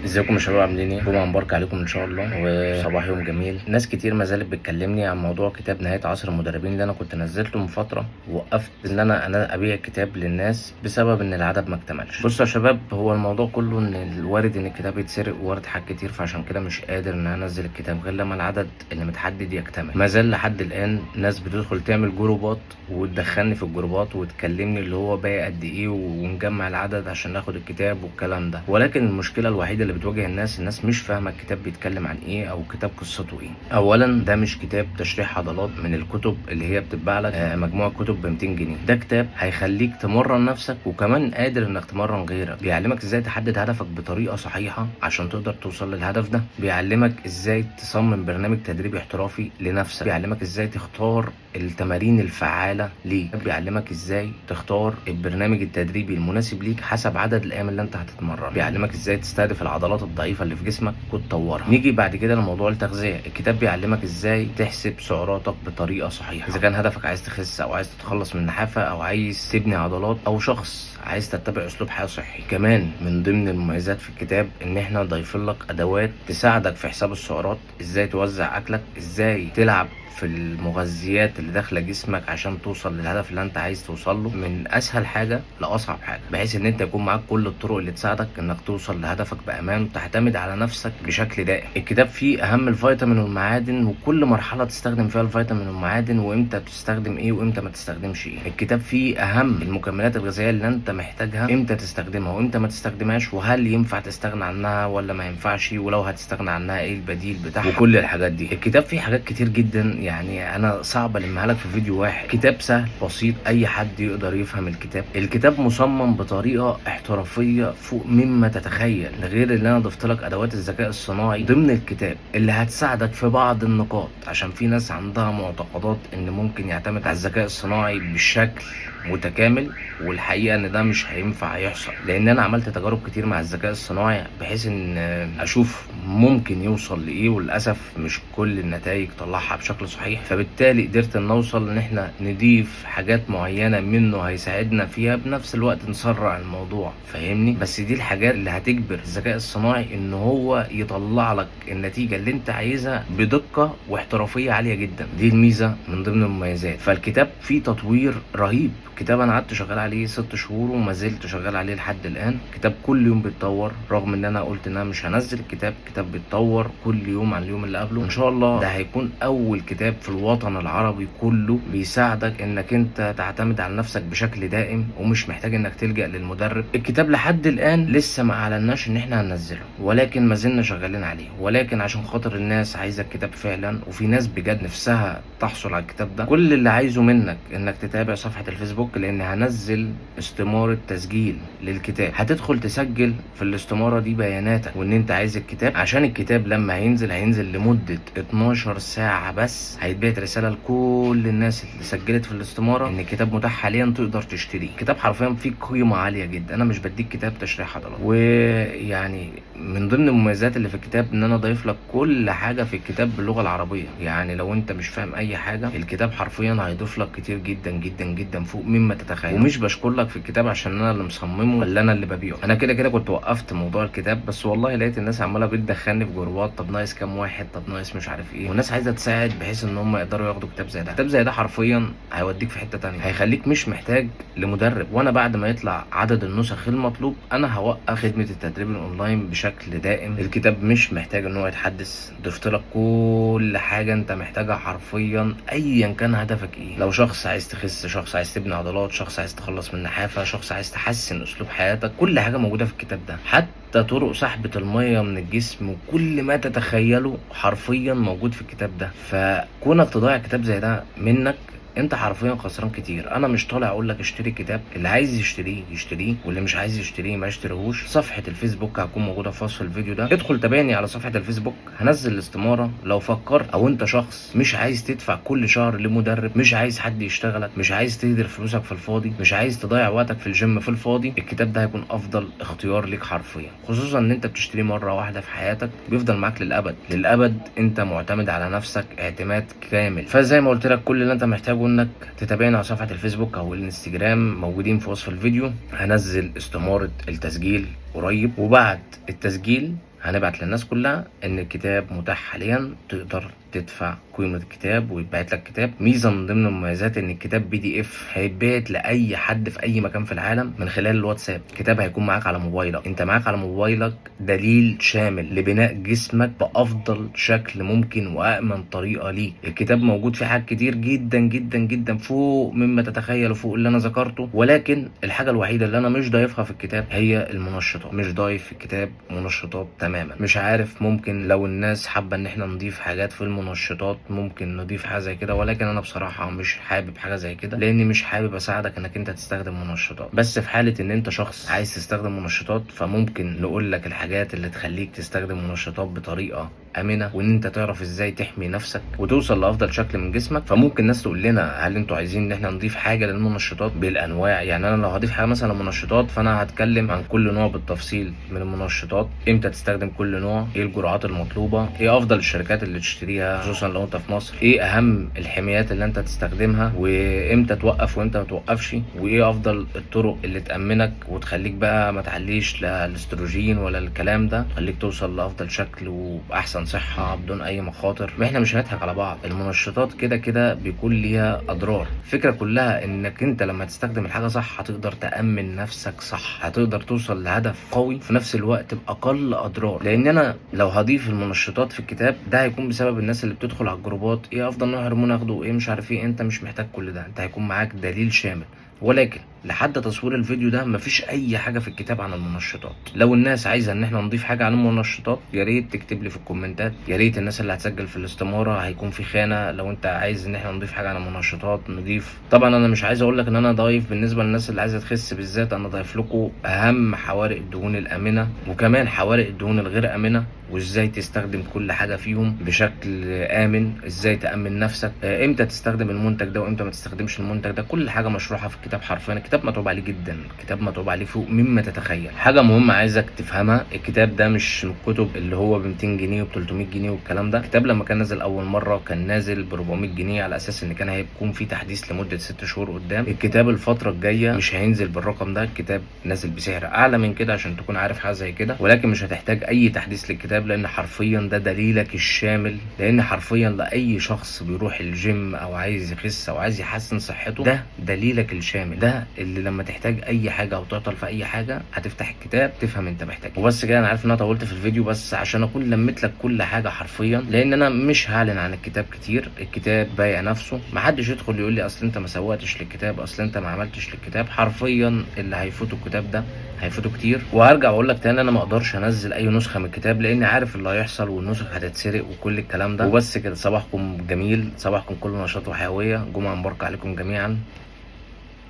ازيكم يا شباب، عاملين ايه؟ جمعة مباركة عليكم ان شاء الله وصباح يوم جميل. ناس كتير ما زالت بتكلمني عن موضوع كتاب نهاية عصر المدربين اللي انا كنت نزلته من فترة، ووقفت ان انا ابيع الكتاب للناس بسبب ان العدد ما اكتملش. بصوا يا شباب، هو الموضوع كله ان الوارد ان الكتاب يتسرق، ووارد حاجات كتير، فعشان كده مش قادر ان انا انزل الكتاب غير لما العدد اللي متحدد يكتمل. ما زال لحد الان ناس بتدخل تعمل جروبات وتدخلني في الجروبات وتكلمني اللي هو باقي قد ايه ونجمع العدد عشان ناخد الكتاب والكلام ده. ولكن المشكلة الوحيدة اللي بتواجه الناس مش فاهمة الكتاب بيتكلم عن ايه او الكتاب قصته ايه. اولا ده مش كتاب تشريح عضلات من الكتب اللي هي بتتباع لك مجموعة كتب ب 200 جنيه. ده كتاب هيخليك تمرن نفسك، وكمان قادر انك تمرن غيرك. بيعلمك ازاي تحدد هدفك بطريقة صحيحة عشان تقدر توصل للهدف ده. بيعلمك ازاي تصمم برنامج تدريبي احترافي لنفسك. بيعلمك ازاي تختار التمارين الفعالة ليك. بيعلمك ازاي تختار البرنامج التدريبي المناسب ليك حسب عدد الايام اللي انت هتتمرن. بيعلمك ازاي تستهدف العضلات الضعيفة اللي في جسمك وتطورها. نيجي بعد كده لموضوع التغذية. الكتاب بيعلمك ازاي تحسب سعراتك بطريقة صحيحة، اذا كان هدفك عايز تخس او عايز تتخلص من النحافة او عايز تبني عضلات او شخص عايز تتبع اسلوب حياة صحي. كمان من ضمن المميزات في الكتاب ان احنا ضايفين لك ادوات تساعدك في حساب السعرات، ازاي توزع اكلك، ازاي تلعب في المغذيات اللي داخله جسمك عشان توصل للهدف اللي انت عايز توصل له، من اسهل حاجه لاصعب حاجه، بحيث ان انت يكون معاك كل الطرق اللي تساعدك انك توصل لهدفك بامان وتعتمد على نفسك بشكل دائم. الكتاب فيه اهم الفيتامين والمعادن، وكل مرحله تستخدم فيها الفيتامين والمعادن، وامتى تستخدم ايه وامتى ما تستخدمش ايه. الكتاب فيه اهم المكملات الغذائيه اللي انت محتاجها، امتى تستخدمها وامتى ما تستخدمهاش، وهل ينفع تستغنى عنها ولا ما ينفعش، ولو هتستغنى عنها ايه البديل بتاعها، وكل الحاجات دي. الكتاب فيه حاجات كتير جدا، يعني انا صعب المها لك في فيديو واحد. كتاب سهل بسيط، اي حد يقدر يفهم الكتاب. الكتاب مصمم بطريقه احترافيه فوق مما تتخيل، ده غير اللي انا ضفت لك ادوات الذكاء الصناعي ضمن الكتاب اللي هتساعدك في بعض النقاط، عشان في ناس عندها معتقدات ان ممكن يعتمد على الذكاء الصناعي بشكل متكامل، والحقيقه ان ده مش هينفع يحصل، لان انا عملت تجارب كتير مع الذكاء الصناعي بحيث ان اشوف ممكن يوصل لايه، وللاسف مش كل النتائج طلعها بشكل صحيح. فبالتالي قدرت ان نوصل ان احنا نضيف حاجات معينه منه هيساعدنا فيها، بنفس الوقت نسرع الموضوع، فاهمني؟ بس دي الحاجات اللي هتجبر الذكاء الصناعي ان هو يطلع لك النتيجه اللي انت عايزها بدقه واحترافيه عاليه جدا. دي الميزه من ضمن المميزات. فالكتاب فيه تطوير رهيب. كتاب انا قعدت شغال عليه 6 شهور وما زلت شغال عليه لحد الان. كتاب كل يوم بيتطور، رغم ان انا قلت ان انا مش هنزل الكتاب. كتاب بيتطور كل يوم عن اليوم اللي قبله. ان شاء الله ده هيكون اول كتاب في الوطن العربي كله بيساعدك انك انت تعتمد على نفسك بشكل دائم، ومش محتاج انك تلجأ للمدرب. الكتاب لحد الان لسه ما اعلناش ان احنا هننزله، ولكن ما زلنا شغالين عليه. ولكن عشان خاطر الناس عايزه الكتاب فعلا، وفي ناس بجد نفسها تحصل على الكتاب ده، كل اللي عايزه منك انك تتابع صفحه الفيسبوك، لان هنزل استمارة تسجيل للكتاب. هتدخل تسجل في الاستمارة دي بياناتك وان انت عايز الكتاب، عشان الكتاب لما هينزل لمدة 12 ساعة بس، هيتبعت رسالة لكل الناس اللي سجلت في الاستمارة ان الكتاب متاح حاليا تقدر تشتريه. الكتاب حرفيا فيه قيمة عالية جدا. انا مش بديك كتاب تشريح عضلات. ويعني من ضمن المميزات اللي في الكتاب ان انا ضايف لك كل حاجة في الكتاب باللغة العربية. يعني لو انت مش فاهم اي حاجة، الكتاب حرفيا هيضيف لك كتير جدا جدا جدا فوق مما تتخيل. ومش بشكر لك في الكتاب عشان انا اللي مصممه ولا انا اللي ببيعه. انا كده كده كنت وقفت موضوع الكتاب، بس والله لقيت الناس عماله بتدخلني في جروبات، طب ناقص كام واحد، طب ناقص مش عارف ايه، والناس عايزه تساعد بحيث ان هم يقدروا ياخدوا كتاب زي ده. كتاب زي ده حرفيا هيوديك في حته تانية، هيخليك مش محتاج لمدرب. وانا بعد ما يطلع عدد النسخ المطلوب، انا هوقف خدمه التدريب الاونلاين بشكل دائم. الكتاب مش محتاج ان هو يتحدث. ضفت لك كل حاجه انت محتاجها حرفيا، ايا كان هدفك ايه. لو شخص عايز تخس، شخص عايز تبني عضلات، شخص عايز تخلص من النحافه، شخص عايز تحسن اسلوب حياتك، كل حاجه موجوده في الكتاب ده. حتى طرق سحبة المية من الجسم وكل ما تتخيله حرفيا موجود في الكتاب ده. فكونك تضيع كتاب زي ده منك، انت حرفيا خسران كتير. انا مش طالع اقول لك اشتري الكتاب، اللي عايز يشتريه يشتريه، واللي مش عايز يشتريه ما يشتريهوش. صفحه الفيسبوك هتكون موجوده في وصف الفيديو ده، ادخل تابعني على صفحه الفيسبوك. هنزل الاستماره. لو فكرت او انت شخص مش عايز تدفع كل شهر لمدرب، مش عايز حد يشتغلك، مش عايز تهدر فلوسك في الفاضي، مش عايز تضيع وقتك في الجيم في الفاضي، الكتاب ده هيكون افضل اختيار ليك حرفيا. خصوصا ان انت بتشتريه مره واحده في حياتك، بيفضل معاك للابد للابد. انت معتمد على نفسك اعتماد كامل. فزي ما قلت لك، كل اللي انت محتاجه انك تتابعني على صفحه الفيسبوك او الانستجرام، موجودين في وصف الفيديو. هنزل استماره التسجيل قريب، وبعد التسجيل هنبعت للناس كلها ان الكتاب متاح حاليا، تقدر تدفع قيمة الكتاب ويتبعت لك كتاب. ميزة من ضمن المميزات ان الكتاب PDF هيتبعت لأي حد في أي مكان في العالم من خلال الواتساب. الكتاب هيكون معاك على موبايلك، انت معاك على موبايلك دليل شامل لبناء جسمك بأفضل شكل ممكن وأأمن طريقة ليك. الكتاب موجود فيه حاجات كتير جدا جدا جدا فوق مما تتخيل وفوق اللي انا ذكرته، ولكن الحاجة الوحيدة اللي انا مش ضايفها في الكتاب هي المنشطات. مش ضايف في الكتاب منشطات تماما. مش عارف، ممكن لو الناس حابة ان احنا نضيف حاجات في المنشطات ممكن نضيف حاجة زي كده، ولكن انا بصراحة مش حابب حاجة زي كده، لاني مش حابب اساعدك انك انت تستخدم منشطات. بس في حالة ان انت شخص عايز تستخدم منشطات فممكن نقول لك الحاجات اللي تخليك تستخدم منشطات بطريقة امنه، وان انت تعرف ازاي تحمي نفسك وتوصل لافضل شكل من جسمك. فممكن ناس تقول لنا هل انتوا عايزين ان احنا نضيف حاجه للمنشطات بالانواع؟ يعني انا لو هضيف حاجه مثلا منشطات فانا هتكلم عن كل نوع بالتفصيل من المنشطات، امتى تستخدم كل نوع، ايه الجرعات المطلوبه، ايه افضل الشركات اللي تشتريها خصوصا لو انت في مصر، ايه اهم الحمايات اللي انت تستخدمها، وامتى توقف وامتى ما توقفش، وايه افضل الطرق اللي تامنك وتخليك بقى ما تعليش لا الاستروجين ولا الكلام ده، خليك توصل لافضل شكل واحسن صحه بدون اي مخاطر. ما احنا مش هنضحك على بعض، المنشطات كده كده بيكون ليها اضرار. الفكره كلها انك انت لما تستخدم الحاجه صح هتقدر تامن نفسك صح، هتقدر توصل لهدف قوي في نفس الوقت باقل اضرار. لان انا لو هضيف المنشطات في الكتاب ده هيكون بسبب الناس اللي بتدخل على الجروبات، ايه افضل نوع هرمون اخده وايه مش عارف ايه. انت مش محتاج كل ده، انت هيكون معاك دليل شامل. ولكن لحد تصوير الفيديو ده مفيش اي حاجه في الكتاب عن المنشطات. لو الناس عايزه ان احنا نضيف حاجه عن المنشطات يا ريت تكتب لي في الكومنتات. يا ريت الناس اللي هتسجل في الاستماره هيكون في خانه لو انت عايز ان احنا نضيف حاجه عن المنشطات نضيف. طبعا انا مش عايز اقول لك ان انا ضايف بالنسبه للناس اللي عايزه تخس بالذات، انا ضايف لكم اهم حوارق الدهون الامنه وكمان حوارق الدهون الغير امنه، وازاي تستخدم كل حاجه فيهم بشكل امن، ازاي تامن نفسك، امتى تستخدم المنتج ده وامتى ما تستخدمش المنتج ده. كل حاجه مشروحه في الكتاب حرفيا. الكتاب متعوب عليه جدا، الكتاب متعوب عليه فوق مما تتخيل. حاجه مهمه عايزك تفهمها، الكتاب ده مش من الكتب اللي هو ب 200 جنيه وب 300 جنيه والكلام ده. الكتاب لما كان نازل اول مره كان نازل ب 400 جنيه على اساس ان كان هيكون في تحديث لمده 6 شهور قدام. الكتاب الفتره الجايه مش هينزل بالرقم ده، الكتاب نازل بسعر اعلى من كده عشان تكون عارف حاجه زي كده، ولكن مش هتحتاج اي تحديث للكتاب لان حرفيا ده دليلك الشامل. لان حرفيا لاي شخص بيروح الجيم او عايز يخس او عايز يحسن صحته ده دليلك الشامل، ده اللي لما تحتاج اي حاجه او تعطل في اي حاجه هتفتح الكتاب تفهم انت محتاج. وبس كده، انا عارف ان انا طولت في الفيديو بس عشان اكون لميت لك كل حاجه حرفيا، لان انا مش هعلن عن الكتاب كتير. الكتاب بايع نفسه، محدش يدخل يقول لي اصل انت ما سوقتش للكتاب، اصل انت ما عملتش للكتاب. حرفيا اللي هيفوتوا الكتاب ده هيفوتوا كتير. وهرجع واقول لك تاني انا ما اقدرش انزل اي نسخه من الكتاب لاني عارف اللي هيحصل والنسخ هتتسرق وكل الكلام ده. وبس كده، صباحكم جميل، صباحكم كله نشاط وحيويه، جمعه مباركه عليكم جميعا.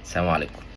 السلام عليكم.